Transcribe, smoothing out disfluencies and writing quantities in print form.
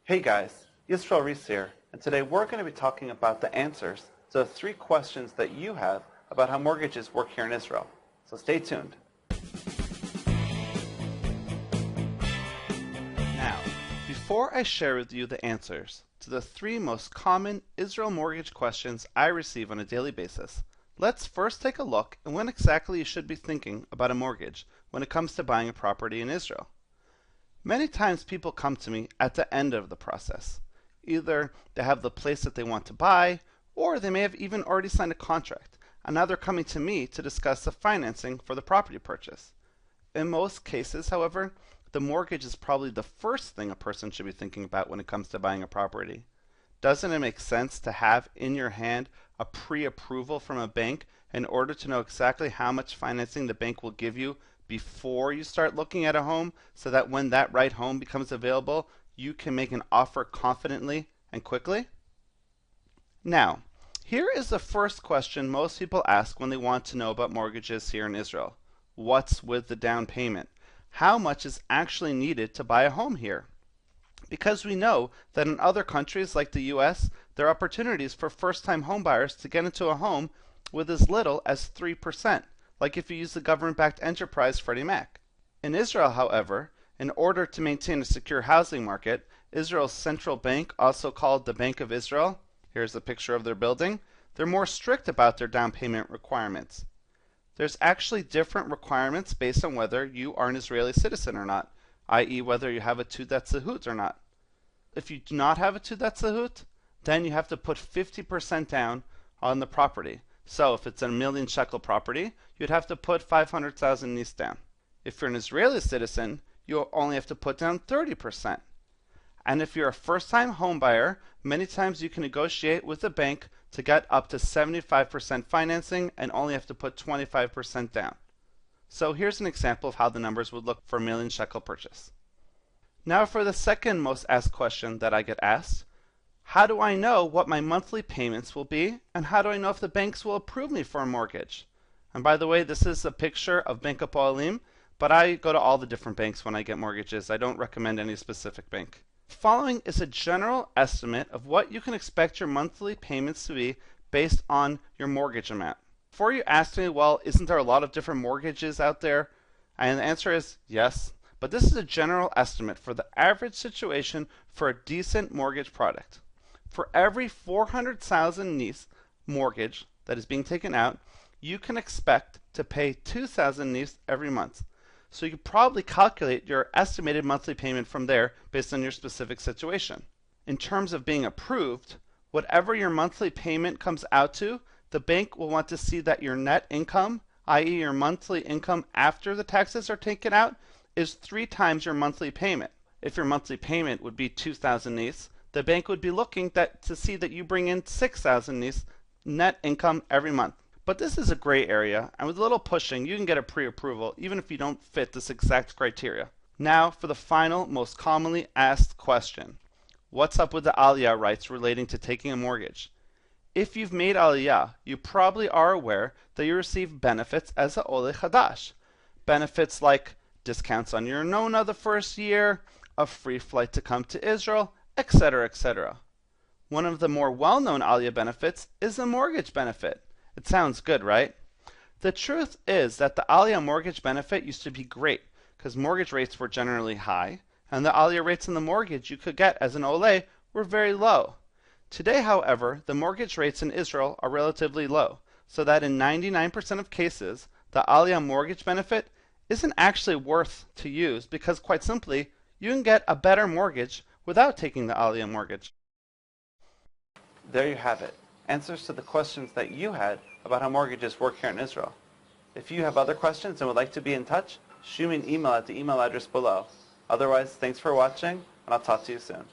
Hey guys, Yisroel Reiss here, and today we're going to be talking about the answers to the 3 questions that you have about how mortgages work here in Israel. So stay tuned. Now, before I share with you the answers to the 3 most common Israel mortgage questions I receive on a daily basis, let's first take a look at when exactly you should be thinking about a mortgage when it comes to buying a property in Israel. Many times people come to me at the end of the process. Either they have the place that they want to buy, or they may have even already signed a contract, and now they're coming to me to discuss the financing for the property purchase. In most cases, however, the mortgage is probably the first thing a person should be thinking about when it comes to buying a property. Doesn't it make sense to have in your hand a pre-approval from a bank in order to know exactly how much financing the bank will give you before you start looking at a home, so that when that right home becomes available, you can make an offer confidently and quickly? Now, here is the first question most people ask when they want to know about mortgages here in Israel. What's with the down payment? How much is actually needed to buy a home here? Because we know that in other countries like the US, there are opportunities for first-time homebuyers to get into a home with as little as 3%. Like if you use the government-backed enterprise Freddie Mac. In Israel, however, in order to maintain a secure housing market, Israel's central bank, also called the Bank of Israel, here's a picture of their building, they're more strict about their down payment requirements. There's actually different requirements based on whether you are an Israeli citizen or not, i.e. whether you have a Tudat Zehut or not. If you do not have a Tudat Zehut, then you have to put 50% down on the property. So if it's a $1 million shekel property, you'd have to put 500,000 nis down. If you're an Israeli citizen, you'll only have to put down 30%. And if you're a first-time home buyer, many times you can negotiate with the bank to get up to 75% financing and only have to put 25% down. So here's an example of how the numbers would look for a $1 million shekel purchase. Now for the second most asked question that I get asked, how do I know what my monthly payments will be, and how do I know if the banks will approve me for a mortgage? And by the way, this is a picture of Bank Hapoalim, but I go to all the different banks when I get mortgages. I don't recommend any specific bank. Following is a general estimate of what you can expect your monthly payments to be based on your mortgage amount. Before you ask me, well, isn't there a lot of different mortgages out there? And the answer is yes, but this is a general estimate for the average situation for a decent mortgage product. For every 400,000 nis mortgage that is being taken out, you can expect to pay 2,000 nis every month. So you could probably calculate your estimated monthly payment from there based on your specific situation. In terms of being approved, whatever your monthly payment comes out to, the bank will want to see that your net income, i.e. your monthly income after the taxes are taken out, is 3 times your monthly payment. If your monthly payment would be 2,000 nis, the bank would be looking to see that you bring in 6,000 nis net income every month. But this is a gray area, and with a little pushing, you can get a pre-approval even if you don't fit this exact criteria. Now for the final, most commonly asked question. What's up with the aliyah rights relating to taking a mortgage? If you've made aliyah, you probably are aware that you receive benefits as a ole chadash. Benefits like discounts on your nona the first year, a free flight to come to Israel, etc., etc. One of the more well-known aliyah benefits is the mortgage benefit. It sounds good, right? The truth is that the aliyah mortgage benefit used to be great because mortgage rates were generally high, and the aliyah rates in the mortgage you could get as an ole were very low. Today, however, the mortgage rates in Israel are relatively low, so that in 99% of cases, the aliyah mortgage benefit isn't actually worth to use because, quite simply, you can get a better mortgage without taking the aliyah mortgage. There you have it. Answers to the questions that you had about how mortgages work here in Israel. If you have other questions and would like to be in touch, shoot me an email at the email address below. Otherwise, thanks for watching, and I'll talk to you soon.